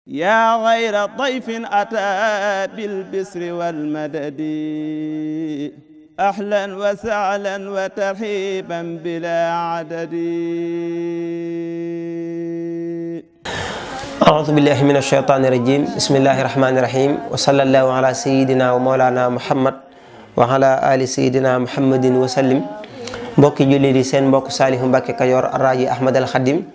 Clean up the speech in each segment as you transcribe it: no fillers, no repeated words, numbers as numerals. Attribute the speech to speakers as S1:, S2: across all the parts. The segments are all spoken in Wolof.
S1: yaa xayra dayfin ataa bil bisri wal madadi ahlan wa sahlan wa tarhiban bilaa adadi.
S2: A'uuzu billahi mina shaytaani rajiim. Bismillahi rahmaani rahiim. Wa sallallahu ala sayyidina wa mawlana Muhammad wa ala ali sayyidina Muhammadin wa sallim. Mbokki julli di seen mbokk Saalihu Mbàkke Kajoor Arraaji Ahmad al Xadim.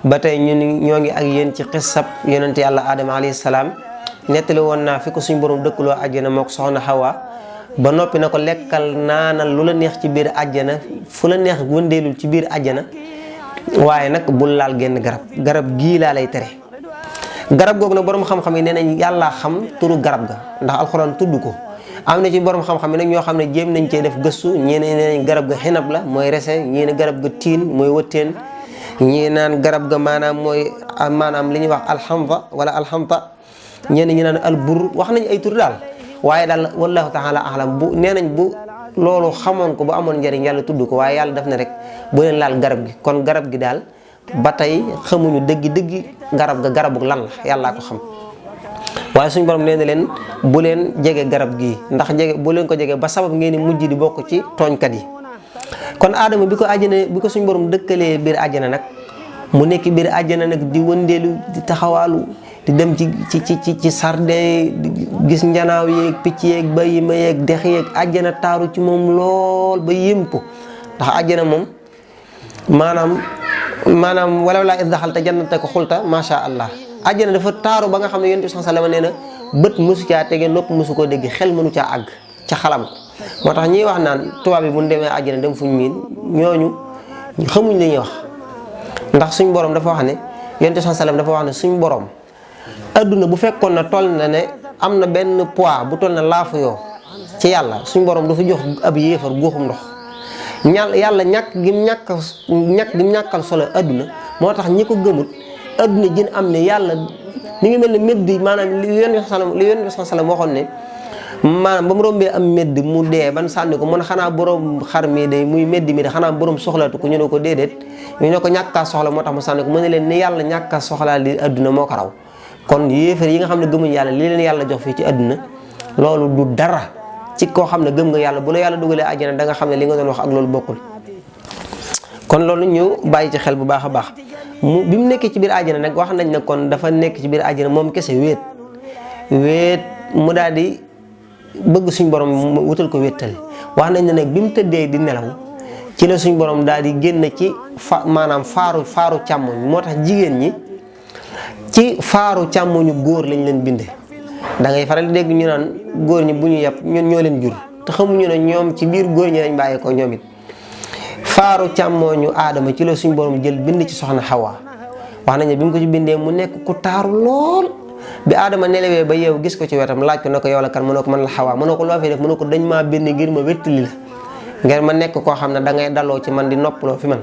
S2: Ba tey ñoo ngi ak yéen ci xissab yonent yàlla Adama alayhi salaam. Nettali woon naa fi ko suñ borom dëkkaloo àjjana moo ko soxna Hawa ba noppi na ko lekkal naanal lu la neex ci biir àjjana fu la neex wëndeelul ci biir àjjana waaye nag bul laal genn garab gii laa lay tere. Garab googu nag borom xam-xam yi nee nañ yàllaa xam turu garab ga ndax alxuraan tudd ko. Am na ci borom xam-xam yi nag ñoo xam ne jéem nañ cee def gëstu ñii ne nee nañ garab ga xinab la mooy rese, ñii ne garab ga tiin mooy wëtteen, ñii naan garab ga maanaam li ñuy wax alxamta wala alxamta, ñenn ñi naan albur, wax nañ ay tur daal. waaye daal wallahu taala alam bu nee nañ bu loolu xamoon ko bu amoon njëriñ yàlla tudd ko waaye yàlla def na rek bu leen laal garab gi. kon garab gi daal ba tey xamuñu dëggi garab ga garabu lan la yàllaa ko xam. waaye suñu borom nee na leen bu leen jege garab gi ndax bu leen ko jege ba sabab ngeen di mujj di bokk ci tooñkat yi. kon Adama bi ko suñu borom dëkkalee biir àjjana nag mu nekk biir àjjana nag di wëndeelu di taxawaalu di dem ci sarde gis njanaaw yeeg picc yeeg bayi ma yeeg dex yeeg àjjana taaru ci moom lool ba yëm ko ndax àjjana moom maanaam wala laa is daxalta jannataka xulta macha allah. àjjana dafa taaru ba nga xam ne yonent bi sallallahu alayhi wasallam nee na bët mësu caa tege nopp mësu koo dégg xel mënu caa àgg ca xalam ko. moo tax ñiy wax naan tubaab yi bu ñu demee àjjana dem fuñ miin ñooñu xamuñ li ñuy wax ndax suñ borom dafa wax ne yonent bi sallallahu alayhi wasallam dafa wax ne suñ borom. adduna bu fekkoon na toll na ne am na benn poids bu toll na laafu yoo ci yàlla suñ borom du fi jox ab yéefar guuxum ndox yàlla ñàkk gim ñàkkal solo adduna moo tax ñi ko gëmut adduna jën am ne yàlla mi ngi mel ne medd maanaam li yonent bi sallam waxoon ne maanaam ba mu rombee am medd mu dee ban sànni ko mun xanaa borom xar mi day muy medd mi de xanaa borom soxlaatu ko ñu ne ko déedéet ñu ne ko ñàkkaa soxla moo tax mu sànni ko mu ne leen ni yàlla ñàkkaa soxlaa li adduna moo ko raw. kon yéefar yi nga xam ne gëmuñ yàlla li leen yàlla jox fii ci àdduna loolu du dara ci koo xam ne gëm nga yàlla bu la yàlla dugalee àjjana da nga xam ne li nga doon wax ak loolu bokkul. kon loolu ñu bàyyi ci xel bu baax a baax bi mu nekkee ci biir àjjana nag wax nañ ne kon dafa nekk ci biir àjjana moom kese wéet mu daal di bëgg suñ borom mu wutal ko wéttali. wax nañ ne nag bi mu tëddee di nelaw ci la suñ borom daal di génn ci maanaam faaru càmmoñ moo tax jigéen ñi. ci faaru càmmoñu góor lañ leen binde da ngay faral di dégg ñu naan góor ñi bu ñu yàpp ñun ñoo leen jur te xamuñu ne ñoom ci biir góor ñi lañ bàyyi ko ñoom it. faaru càmmoñu aadama ci la suñ borom jël bind ci soxna Hawa wax nañ ne bi mu ko ci bindee mu nekk ku taaru lool bi aadama nelawee ba yeewu gis ko ci wetam laaj ko ne ko yow la kan mu ne ko man la Hawa mu ne ko loo fay def mu ne ko dañ maa bind ngir ma wéttali la ngir ma nekk koo xam ne da ngay daloo ci man di noppaloo fi man.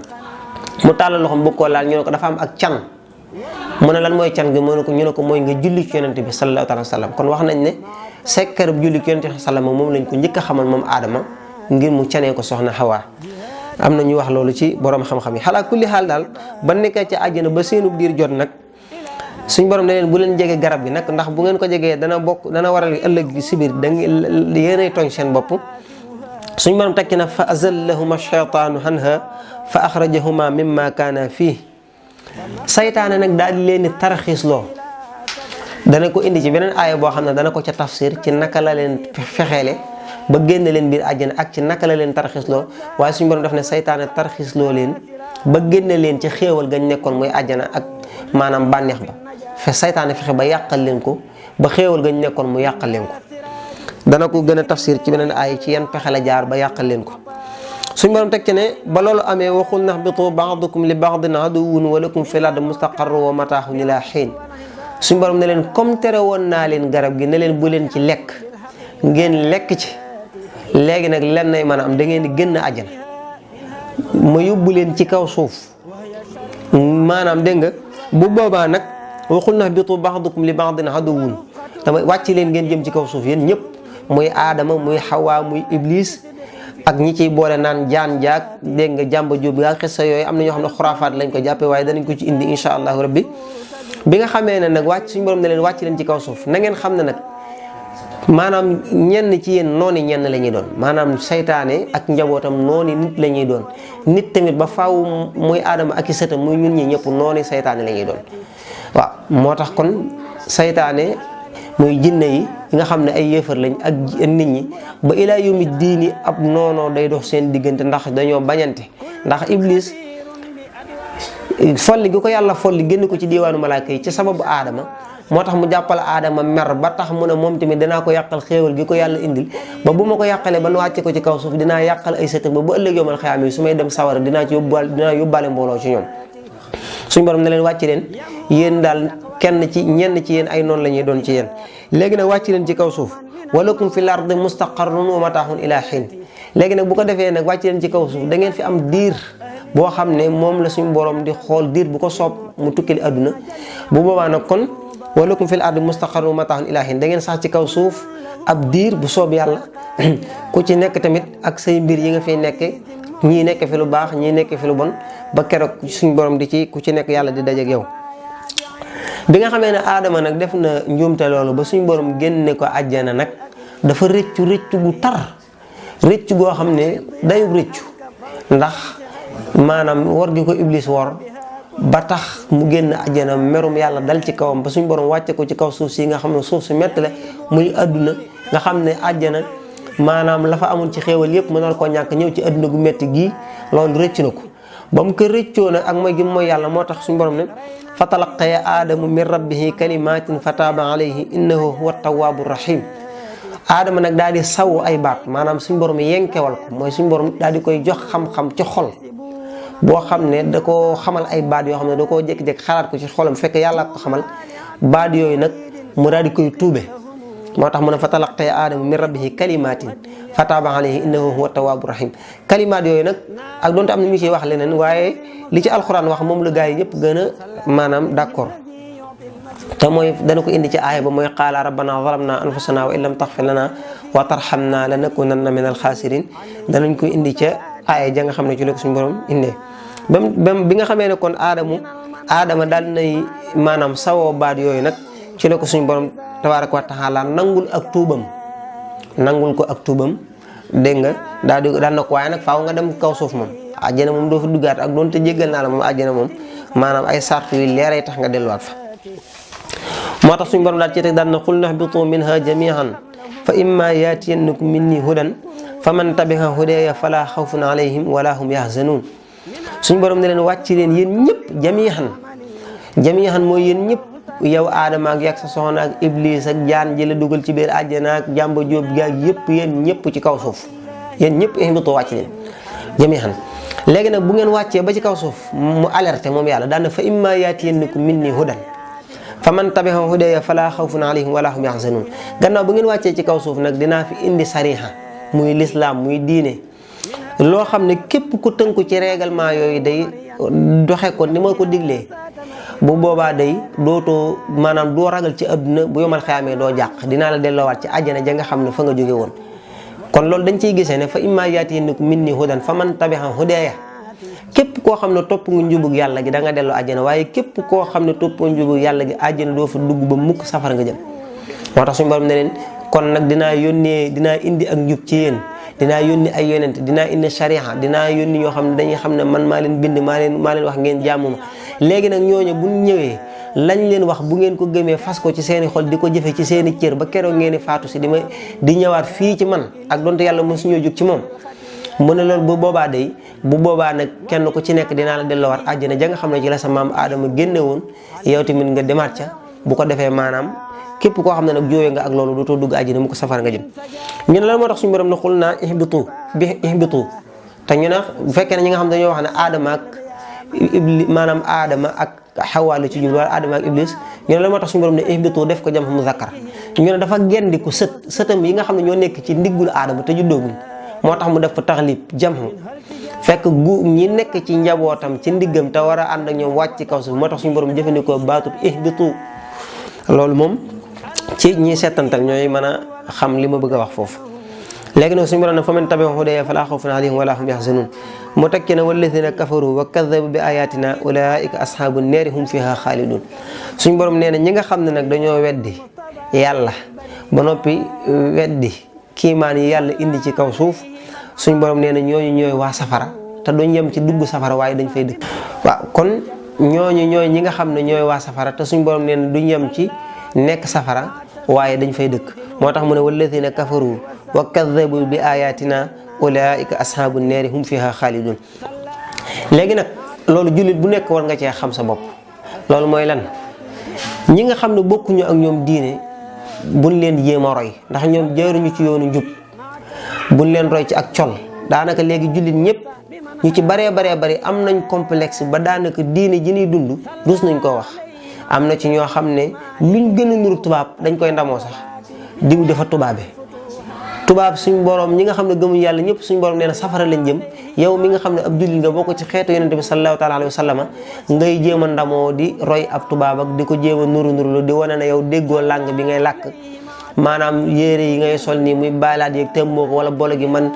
S2: mu tàllal loxoom bëgg koo laal ñu ne ko dafa am ak can. mu ne lan mooy can gi ñu ne ko mooy nga julli ci yonent bi sallallahu alayhi wa sallam kon wax nañ ne sekkar bu julli ci yonent bi sallam moom lañ ko njëkk a xamal moom aadama ngir mu canee ko soxna Hawa. am na ñu wax loolu ci borom xam-xam yi xalaa kulli xaal daal ba nekkee ci àjjana ba seenu biir jot nag suñ borom ne leen bu leen jege garab gi nag ndax bu ngeen ko jegee dana waral ëllëg si biir da yéenay tooñ seen bopp. suñ borom tekki na fa azallahuma shaytaanu anha fa axrajahuma mimma kaana fii saytaane nag daal di leen di taraxiisloo dana ko indi ci beneen aaya boo xam ne dana ko ca tafsir ci naka la leen fexeele ba génn leen biir àjjana ak ci naka la leen taraxiisloo waaye suñu borom def ne saytaane taraxiisloo leen ba génn leen ci xéewal gañ nekkoon mooy àjjana ak maanaam bànneex ba saytaane fexe ba yàqal leen ko ba xéewal gañ nekkoon mu yàqal leen ko dana ko gën a tafsir ci beneen aaya ci yan pexe la jaar ba yàqal leen ko. suñ borom teg ci ne ba loolu amee waxul nahbitu ba'dukum li ba'din aduwwun wa lakum fil ardi mustaqarrun wa mataa'un ilaa hiin suñ borom ne leen comme tere woon naa leen garab gi ne leen bu leen ci lekk ngeen lekk ci léegi nag len nay mën a am da ngeen di génn àjjana ma yóbbu leen ci kaw suuf maanaam dégg nga bu boobaa nag waxul nahbitu ba'dukum li ba'din aduwwun dama wàcc leen ngeen jëm ci kaw suuf yéen ñëpp muy Aadama muy Hawa muy Iblis. ak ñi ciy boole naan jaan jaag dégg nga jàmba jóob yaa xissa yooyu am na ñoo xam ne xuraafaat lañ ko jàppee waaye danañ ko ci indi insha allahu rabbi bi nga xamee ne nag suñu borom ne leen wàcc leen ci kaw suuf na ngeen xam ne nag maanaam ñenn ci yéen noonu ñenn la ñuy doon maanaam saytaane ak njabootam noonu nit la ñuy doon nit tamit ba faaw muy aadama ak i sëtam muy ñun ñi ñëpp noonu saytaane la ñuy doon waaw moo tax kon saytaane muy jinne yi nga xam ne ay yéefar lañ ak nit ñi ba ilaa yawmi diini ab noonoo day dox seen diggante ndax dañoo bañante ndax iblis folli gi ko yàlla folli génn ko ci diiwaanu malaaka yi ci sababu aadama moo tax mu jàppal aadama mer ba tax mu ne moom tamit danaa ko yàqal xéewal gi ko yàlla indil ba bu ma ko yàqalee ba nu wàcce ko ci kaw suuf dinaa yàqal ay sëtam ba bu ëllëg yawmal xiyaama yi su may dem sawara dinaa yóbbaale mbooloo ci ñoom suñ borom ne leen wàcc leen yéen daal ñenn ci yéen ay noonu la ñuy doon ci yéen léegi nag wàcc leen ci kaw suuf walakum fil ardi mustaqarrun wa mataahun ilaa hiin léegi nag bu ko defee nag wàcc leen ci kaw suuf da ngeen fi am diir boo xam ne moom la suñu borom di xool diir bu ko soob mu tukkili àdduna bu boobaa nag kon walakum fil ardi mustaqarrun wa mataahun ilaa hiin da ngeen sax ci kaw suuf ab diir bu soob yàlla ku ci nekk tamit ak say mbir yi nga fiy nekke ñii nekk fi lu baax ñii nekk fi lu bon ba keroog suñu borom di ci ku ci nekk yàlla di dajeek yow. bi nga xamee ne aadama nag def na njuumte loolu ba suñu borom génne ko àjjana nag dafa rëccu bu tar rëccu goo xam ne dayu rëccu ndax maanaam wor gi ko iblis wor ba tax mu génn àjjana merum yàlla dal ci kawam ba suñu borom wàcce ko ci kaw suuf si nga xam ne suuf si metti la muy àdduna nga xam ne àjjana maanaam la fa amoon ci xéewal yëpp mënal koo ñàkk ñëw ci àdduna gu metti gii loolu rëcc na ko ba mu ko rëccoo nag ak mooy gi mooy yàlla moo tax suñu borom ne fa talaqaya aadamu min rabbihi kalimatin fa taaba alayhi innahu huwa tawaabu rahim aadama nag daal di saw ay baat maanaam suñu borom yenkewal ko mooy suñu borom daal di koy jox xam-xam ci xol boo xam ne da koo xamal ay baat yoo xam ne da koo jékki-jékki xalaat ko ci xolam fekk yàlla ko xamal baat yooyu nag mu daal di koy tuube moo tax mu ne fa talaqaya aadamu min rabbihi kalimatin fa taaba alayhi innahu huwa tawaabu rahim kalimaat yooyu nag ak doonte am na ñu ciy wax leneen waaye li ci alxuraan wax moom la gaa yi ñëpp gën a maanaam d'accord te mooy dana ko indi ci aaya ba mooy qaala rabbana zalamna anfusana wa in lam taxfir lana wa tarhamna lanakunanna min alxaasirin danañ ko indi ca aaya ja nga xam ne ci la ko suñu borom indee bi nga xamee ne kon aadama daal nay maanaam sawoo baat yooyu nag ci la ko suñu borom tabaaraka wa taala nangul ko ak tuubam dégg nga daal na ko waaye nag faaw nga dem kaw suuf moom àjjana moom doo fa duggaat ak doonte jéggal naa la moom àjjana moom maanaam ay sart yu leeray tax nga delluwaat fa moo tax suñu borom daal ci teg daal na qul nahbitu minha jami'an fa imma yaatiyannakum minni hudan fa man tabi'a hudaya fala xawfun alayhim wala hum yahzanun suñu borom ne leen wàcc leen yéen ñëpp jami'an mooy yéen ñëpp yow aadama ak yak sa soxna ak iblis ak jaan ji la dugal ci biir àjjana ak jàmba jóob gaag yëpp yéen ñëpp ci kaw suuf yéen ñëpp ihbitu wàcc leen jami'an léegi nag bu ngeen wàccee ba ci kaw suuf mu alerté moom yàlla daan na fa imma yaatiyannakum minni hudan fa man tabi'a hudaya fala xawfun alayhim wala hum yahzanun gannaaw bu ngeen wàccee ci kaw suuf nag dinaa fi indi sariha muy lislaam muy diine loo xam ne képp ku tënku ci règlement yooyu day doxe ko ni ma ko diglee bu boobaa day dootoo maanaam doo ragal ci adduna bu yomal xayaamee doo jàq dinaa la delloowaat ci àjjana ja nga xam ne fa nga jóge woon kon loolu dañ ciy gisee ne fa imma yaatiyannakum minni hudan fa man tabi'a hudaya képp koo xam ne topp nga njubug yàlla gi da nga delloo àjjana waaye képp koo xam ne topp nga njubug yàlla gi àjjana doo fa dugg ba mukk safara nga jëm moo tax suñu borom ne leen kon nag dinaa indi ak njub ci yéen dinaa yónni ay yonent dinaa indi shariha dinaa yónni ñoo xam ne dañuy xam ne man maa leen bind maa leen wax ngeen jaamu ma léegi nag ñooñu bu ñëwee lañ leen wax bu ngeen ko gëmee fas ko ci seeni xol di ko jëfe ci seeni cër ba keroog ngeen di faatu si di ñëwaat fii ci man ak donte yàlla mën suñoo jóg ci moom mu ne loolu bu boobaa nag kenn ku ci nekk dinaa la delloowaat àjjana ja nga xam ne ci la sa maam aadama génne woon yow tamit nga demaat ca bu ko defee maanaam képp koo xam ne nag jooyee nga ak loolu dootoo dugg àjjana mu ko safara nga jëm ñu ne lan moo tax suñu borom ne xul naa ihbitu te ñu ne bu fekkee ne ñi nga xam ne dañoo wax ne aadama ak maanaam aadama ak xawaa la ci jublu wala aadama ak iblis ñu ne lan moo tax suñu borom ne ihbitu def ko jam muzakkar ñu ne dafa gendiku sëtam yi nga xam ne ñoo nekk ci ndiggul aadama te juddooguñ moo tax mu def ko taxlib jamhu fekk ñi nekk ci njabootam ci ndiggam te war a ànd ak ñoom wàcc ci kaw suuf moo tax suñu borom jëfandikoo baatub ihbitu loolu moom ci ñi seetantal ñooy mën a xam li ma bëgg a wax foofu léegi nag suñu borom ne fa man tabi'a hudaya falaa xawfun alayhim wa laa hum yaxzanuun mu tekki ne walladina kafaru wa kaddabu bi ayatina ulaika ashabu nnaari hum fiha xaalidun suñu borom nee na ñi nga xam ne nag dañoo weddi yàlla ba noppi weddi kiimaan yi yàlla indi ci kaw suuf suñu borom nee na ñooñu ñooy waa safara te duñ yem ci dugg safara waaye dañ fay dëkk. waaw kon ñooñu ñooy ñi nga xam ne ñooy waa safara te suñu borom nee na duñ yem ci nekk safara waaye dañ fay dëkk moo tax mu ne walladina kafaru wa kaddabu bi ayatina ulaika ashabu nnaari hum fiha xaalidun. léegi nag loolu jullit bu nekk war nga cee xam sa bopp. loolu mooy lan ñi nga xam ne bokkuñu ak ñoom diine buñ leen jéem a roy ndax ñoom jaaruñu ci yoonu njub buñ leen roy ci ak col. daanaka léegi jullit ñëpp ñu ci baree bari am nañ complexe ba daanaka diine ji ñuy dund rus nañ koo wax. am na ci ñoo xam ne luñ gën a nuru tubaab dañ koy ndamoo sax diw dafa tubaabe. tubaab suñ borom ñi nga xam ne gëmuñ yàlla ñëpp suñ borom nee na safara lañ jëm yow mi nga xam ne ab jullit nga bokk ci xeetu yonente bi sallallahu taala alayhi wa sallama ngay jéem a ndamoo di roy ab tubaab ak di ko jéem a nuru di wane ne yow déggoo làng bi ngay làkk. maanaam yére yi ngay sol nii muy baalaat yeeg temmoo ko wala bolo gi man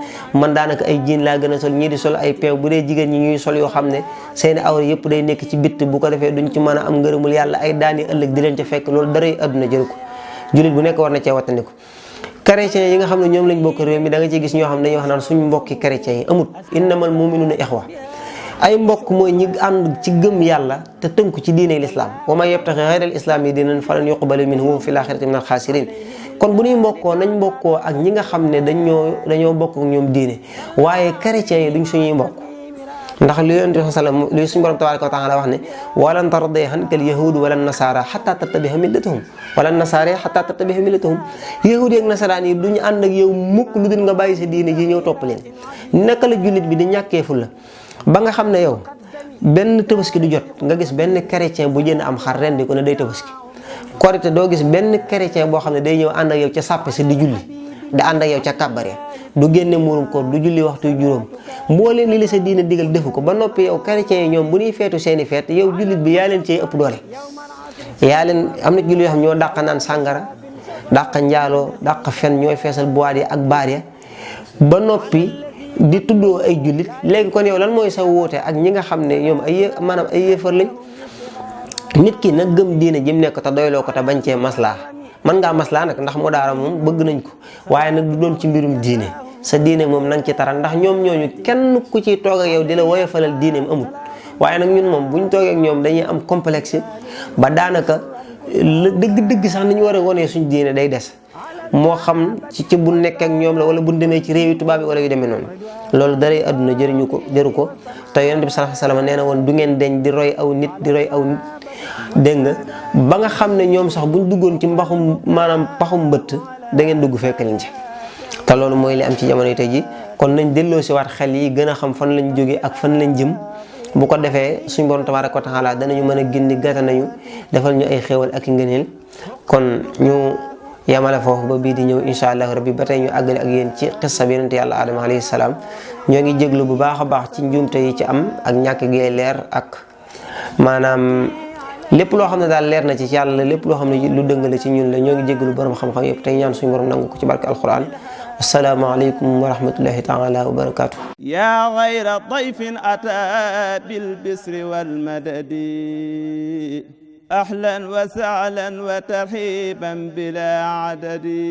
S2: daanaka ay jiin laa gën a sol ñii di sol ay peew bu dee jigéen ñi ñuy sol yoo xam ne seeni awra yëpp day nekk ci bitt bu ko defee duñ ci mën a am ngërëmul yàlla ay daani ëllëg di leen ca fekk loolu daray adduna jëru ko jullit bu nekk war na cee wattandiku. chrétiens yi nga xam ne ñoom lañ bokk réew mi da nga ciy gis ñoo xam ne dañuy wax naan suñu mbokki chrétiens yi amut innamal mu'minuuna ixwa ay mbokk mooy ñi ànd ci gëm yàlla te tënku ci diine l'islam wa man yabtaxi xayra al islaami diinan falan yuqbala minhu wa huwa fil aaxirati min al xaasiriin. kon bu ñuy mbokkoo nañ mbokkoo ak ñi nga xam ne dañoo bokk ak ñoom diine waaye chrétiens yi duñ suñuy mbokk ndax li yonent bi sallam li suñu borom tabaaraka wa taala wax ne walan tarda anka al yahuudu wala nasaara xataa tattabi'a millatahum wala nasaara xataa tattabi'a millatahum yahuudi ak nasaraan yi duñu ànd ak yow mukk lu dul nga bàyyi sa diine ji ñëw topp leen. naka la jullit bi di ñàkkee fu la ba nga xam ne yow benn tabaski du jot nga gis benn chrétien bu jënd am xar rendi ko ne day tabaski. korite doo gis benn chrétien boo xam ne day ñëw ànd ak yow ca sàppe si di julli da ànd ak yow ca kàbbare du génne muurum koor du julli waxtu juróom mbooleen li la sa diine digal defu ko ba noppi yow chrétien yi ñoom bu ñuy feetu seeni feet yow jullit bi yaa leen cee ëpp doole. yaa leen am na jullit yoo xam ñoo dàq naan sàngara dàq njaaloo dàq fen ñooy feesal boîte yi ak baar ya ba noppi di tuddoo ay jullit. léegi kon yow lan mooy sa woote ak ñi nga xam ne ñoom maanaam ay yéefar lañ. nit ki nag gëm diine jëm nekk te doyloo ko te bañ cee maslaa mën ngaa maslaa nag ndax moo daara moom bëgg nañ ko waaye nag du doon ci mbirum diine sa diine moom na nga ci taral ndax ñoom ñooñu kenn ku ciy toog ak yow di la woyofalal diineem amul. waaye nag ñun moom buñ toogee ak ñoom dañuy am complexe ba daanaka la dëgg-dëgg sax ni ñu war a wonee suñ diine day des moo xam ci bu nekk ak ñoom la wala bu demee ci réewi tubaab yi wala yu demee noonu. loolu daray adduna jëru ko te yonent bi sallallahu alayhi wasallam nee na woon du ngeen deñ di roy aw nit dégg nga ba nga xam ne ñoom sax buñ duggoon ci paxum mbëtt da ngeen dugg fekk leen ci. te loolu mooy li am ci jamono tey ji kon nañ delloo si waat xel yi gën a xam fan lañ jógee ak fan lañ jëm bu ko defee suñ borom tabaaraka wa taala danañu mën a gindi gàtta nañu defal ñu ay xéewal ak i ngëneel. kon ñu yamale foofu ba bii di ñëw incha allah rabbi ba tey ñu àggale ak yéen ci xissa bi yonent yàlla Adama alayhi salaam. ñoo ngi jéglu bu baax a baax ci njuumte yi ci am ak ñàkk gee leer ak maanaam lépp loo xam ne daal leer na ci yàlla lépp loo xam ne lu dëng la ci ñun la ñoo ngi jéggalu borom xam-xam yëpp tey ñaan suñu borom nangu ko ci barke alquran. assalaamu aleykum wa rahmatullahi taala wa barakaatu.
S1: yaa gayra dayfin ataa bil bisri wal madadi ahlan wa sahlan wa tarhiban bila adadi